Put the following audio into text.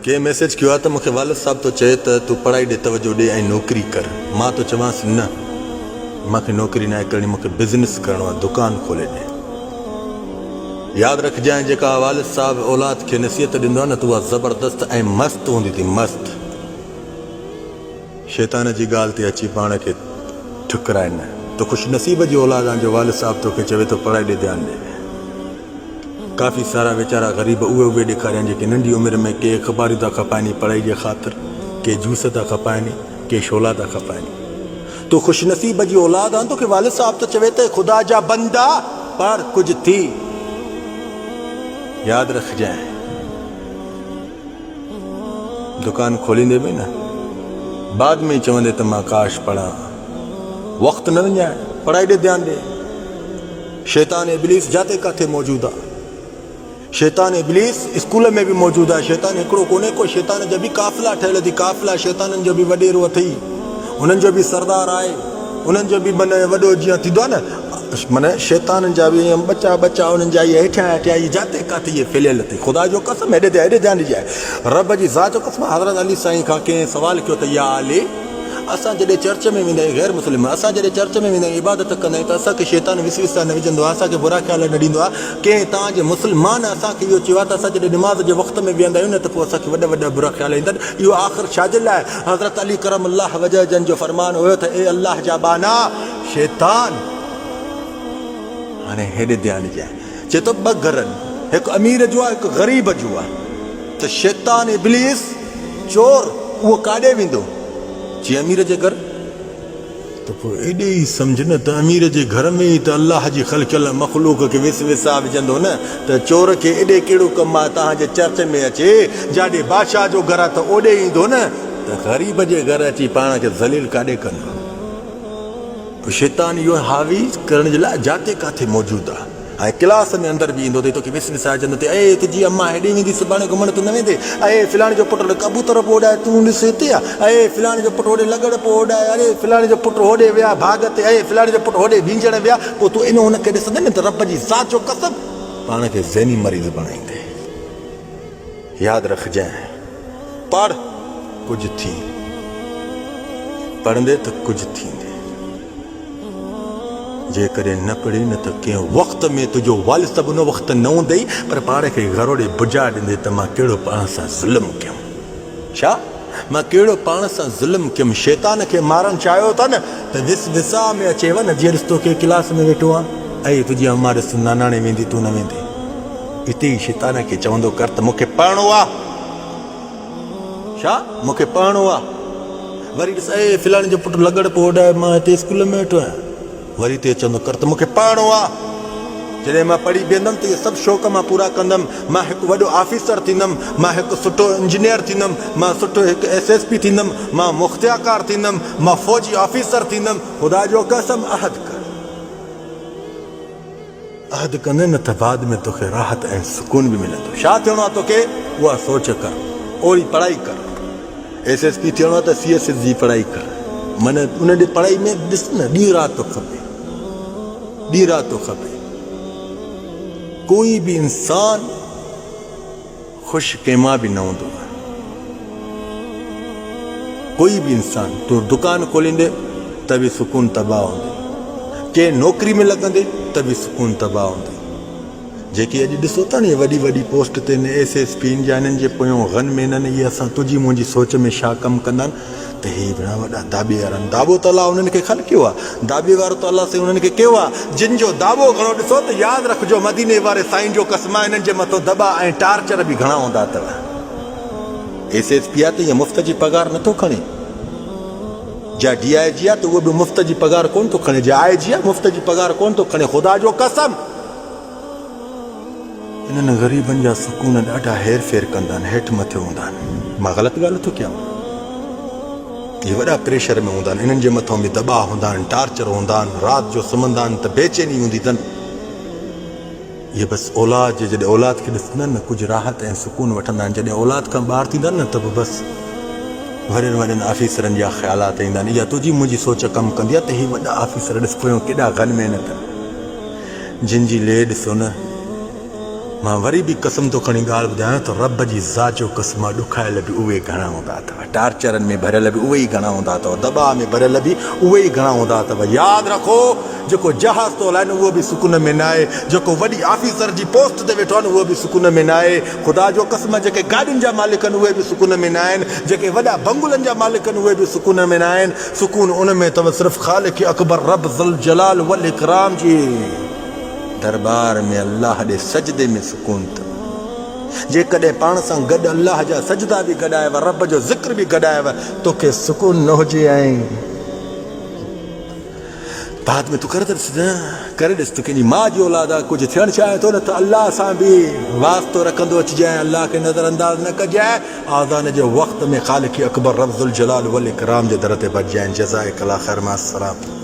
के मैसेज किया तो मूंखे वालिद साहब तो चए त तू पढ़ाई ॾे तवजो ॾे ऐं नौकरी कर। मां तो चवांसि न, मूंखे नौकरी न करणी, मूंखे बिज़नेस करणो आहे, दुकान खोले ॾे। यादि रखजांइ, जेका वालिद साहब औलाद खे नसीहत ॾींदो आहे न त उहा ज़बरदस्त ऐं मस्तु हूंदी थी, मस्तु। शैतान जी ॻाल्हि ते अची पाण खे ठुकराए न। तो ख़ुशि नसीब जी औलाद आहे जो वालिद साहब तोखे चवे थो पढ़ाई ॾे ध्यानु ॾे। काफ़ी सारा वीचारा ग़रीब उहे ॾेखारिया जेके नंढी उमिरि में के अख़बारियूं था खपाइनि पढ़ाई जे ख़ातिर, के जूस था खपाइनि, के शोला था खपाइनि। तो ख़ुशि नसीब जी औलाद आहे, तोखे वालिद साहब तो चवे त ख़ुदा जा बंदा पर कुझु थी। यादि रखजांइ, दुकान खोलींदे बि न बाद में चवंदे त मां काश पढ़ा, वक़्तु न विञाए, पढ़ाई ॾे ध्यानु ॾे। शैतान इब्लीस जाते काथे मौजूदु आहे, शैतान इब्लीस स्कूल में भी मौजूदु आहे। शैतान हिकिड़ो कोन्हे को, शैतान जा बि काफ़िला ठहियल थी, काफ़िला शैताननि जो बि वॾेरो अथई, उन्हनि जो बि सरदार आहे, उन्हनि जो बि माना वॾो जीअं थींदो आहे न, माना शैताननि जा बि बच्चा बच्चा उन्हनि जा इहे हेठियां हेठियां इहे जाते काथे इहे फैलियल अथई। ख़ुदा जो कसम, हेॾे ध्यानु ॾिजाए, रब जी ज़ात जो कसम। हज़रत अली साईं खां कंहिं सवाल कयो त या अली, असां जॾहिं चर्च में वेंदा आहियूं, गैर मुस्लिम असां जॾहिं चर्च में वेंदा आहियूं, इबादत कंदा आहियूं, त असांखे शैतान विसविसा न विझंदो आहे, असांखे बुरा ख़्याल न ॾींदो आहे। कंहिं तव्हांजे मुस्लमान असांखे इहो चयो आहे त असां जॾहिं निमाज़ जे वक़्त में वेहंदा आहियूं न त पोइ असांखे वॾा वॾा बुरा ख़्याल ईंदा आहिनि। इहो आख़िर छाजे लाइ? हज़रत अली करम अल्लाह वजह जन जो फरमान हुयो त ए अल्लाह जा बाना, शैतान हाणे हेॾे ध्यानु ॾिजाए, चए थो ॿ घर आहिनि, हिकु अमीर जो आहे, हिकु ग़रीब जो आहे। त शैतान इब्लीस चोर उहो काॾे वेंदो? जीअं अमीर जे घर, तो पोइ एॾे ई सम्झ न त अमीर जे घर में ई त अल्लाह जी ख़लक़ियल मख़लूक खे विसविसा विझंदो न, त चोर खे एॾे कहिड़ो कमु आहे तव्हांजे चर्च में अचे, जाॾे बादशाह जो घर आहे त ओॾे ईंदो न, त ग़रीब जे घर अची पाण खे ज़लील काॾे कंदो? शैतान इहो हावी करण जे लाइ जाते काथे मौजूदु आहे। ऐं क्लास में अंदरि बि ईंदो अथई, तोखे विसविसाइजंदो अथई, ऐं तुंहिंजी अम्मा हेॾे वेंदी सुभाणे घुमण तूं न वेंदे, ऐं फिलाणे जो पुटु कबूतर पोइ उॾाए तूं ॾिस हिते आहे, ऐं फिलाणे जो पुटु होॾे लगड़ पोइ उॾाए, अरे फिलाणे जो पुटु होॾे विया भाग ते, ऐं फिलाणे जो पुटु होॾे भींजण विया, पोइ तूं इन हुनखे ॾिसंदे न त रब जी ज़ात जो कसम पाण खे ज़हनी मरीज़ बणाईंदे। यादि रखजांइ, पढ़ कुझु थी, पढ़ंदे त कुझु थींदे। जेकॾहिं न पढ़ी न त कंहिं वक़्त में तुंहिंजो वालिद साहब उन वक़्तु न हूंदई, पर पाण खे घरोड़े बुझा ॾींदे त मां कहिड़ो पाण सां ज़ुल्म कयुमि, छा मां कहिड़ो पाण सां ज़ुल्म कयुमि। शैतान खे मारणु चाहियो था न त विसविसा में अचेव न, जीअं ॾिस तोखे क्लास में वेठो आहे, ऐं तुंहिंजी अम्मा ॾिस नानाणे वेंदी तूं न वेंदी, हिते ई शैतान खे चवंदो कर त मूंखे पढ़णो आहे, छा मूंखे पढ़णो आहे। वरी ॾिस ऐं फिलाणे जो पुटु लगड़ पोइ उॾाए, मां हिते स्कूल में वेठो आहियां, वरी ते चवंदो कर त मूंखे पढ़णो आहे। जॾहिं मां पढ़ी बीहंदमि त इहे सभु शौक़ मां पूरा कंदमि, मां हिकु वॾो ऑफिसर थींदमि, मां हिकु सुठो इंजीनियर थींदमि, मां सुठो हिकु SSP थींदमि, मां मुख़्तियाकार थींदमि, मां फ़ौजी ऑफिसर थींदमि। ख़ुदा जो कसम अहद कर, अहद कंदे न त बाद में तोखे राहत ऐं सुकून बि मिलंदो। छा थियणो आहे तोखे, उहा सोच कर, ओड़ी पढ़ाई कर। SSP थियणो आहे त CSS जी पढ़ाई कर, माना उन पढ़ाई में ॾिस न ॾींहुं राति तो खपे, ॾींहुं राति तो खपे। कोई भी इंसान खुश कंहिंमां बि न हूंदो आहे, कोई भी इंसान। तो दुकान खोलींदे त बि सुकून तबाह हूंदे, कंहिं नौकरी में लॻंदे त बि सुकून तबाह हूंदे। जेके अॼु ॾिसो था न वॾी वॾी पोस्ट ते SSP जा हिननि जे पोयों गनमैन, इहे असां तुंहिंजी मुंहिंजी सोच में छा कमु कंदा आहिनि त हे बड़ा वॾा दाबे वारा आहिनि। दाबो त अलाह उन्हनि खे ख़ल कयो आहे, दाबे वारो त अलाह से उन्हनि खे कयो आहे। जिन जो दाबो घणो ॾिसो त यादि रखिजो, मदीने वारे साईं जो कसम आहे, हिननि जे मथां दबा ऐं टार्चर बि घणा हूंदा अथव। SSP आहे त इहा मुफ़्त जी पगार नथो खणे, जा DIG आहे त उहो बि मुफ़्त जी पगार कोन थो खणे, जा IG आहे मुफ़्त जी पगार कोन थो खणे। ख़ुदा जो कसम इन्हनि ग़रीबनि जा सुकून ॾाढा हेर फेर कंदा आहिनि, हेठि मथे हूंदा आहिनि। मां ग़लति ॻाल्हि नथो कयां, इहे वॾा प्रेशर में हूंदा आहिनि, इन्हनि जे मथां बि दॿा हूंदा आहिनि, टार्चर हूंदा आहिनि, राति जो सुम्हंदा आहिनि त बेचैनी हूंदी अथनि। इहे बसि औलाद जे जॾहिं औलाद खे ॾिसंदा आहिनि न कुझु राहत ऐं सुकून वठंदा आहिनि। जॾहिं औलाद खां ॿाहिरि थींदा आहिनि न त पोइ बसि वॾनि वॾनि ऑफिसरनि जा ख़्यालात ईंदा आहिनि। इहा तुंहिंजी मुंहिंजी सोच कमु कंदी आहे त इहे वॾा ऑफिसर ॾिस पोयों केॾा गनमैन अथनि, जिन जी ले ॾिसो न मां वरी बि कसम तो खणी ॻाल्हि ॿुधायां त रब जी ज़ात जो कसम ॾुखाइल बि उहे घणा हूंदा अथव, टार्चरनि में भरियल बि उहे ई घणा हूंदा अथव, दॿा में भरियल बि उहे ई घणा हूंदा अथव। यादि रखो जेको जहाज़ तो हलाइनि उहो बि सुकून में न आहे, जेको वॾी ऑफिसर जी पोस्ट ते वेठो आहिनि उहो बि सुकून में न आहे। ख़ुदा जो कसम जेके गाॾियुनि जा मालिक आहिनि उहे बि सुकून में न आहिनि, जेके वॾा बंगुलनि जा मालिक आहिनि उहे बि सुकून में न आहिनि। सुकून उन में अथव सिर्फ़ु ख़ालिक़ अकबर रब ज़ुल जलाल वल इकराम जी दरबार में, अल्लाह ॾे सजदे में सुकून अथव। जेकॾहिं पाण सां गॾु अल्लाह जा सजदा बि गॾायव, रब जो ज़िक्र बि गॾायव, तोखे सुकून न हुजे ऐं बाद में तूं करे ॾिस त कंहिंजी माउ जी औलाद आहे, कुझु थियणु चाहे थो न त अल्लाह सां बि वास्तो रखंदो अचिजांइ, अल्लाह खे नज़र अंदाज़ न कजांइ। आज़ान जे वक़्त में ख़ालिक़ अकबर रब ज़ुल जलाल वल इकराम जे दर ते भॼजांइ। जज़ाक अल्लाह ख़ैर, मा अस्सलाम।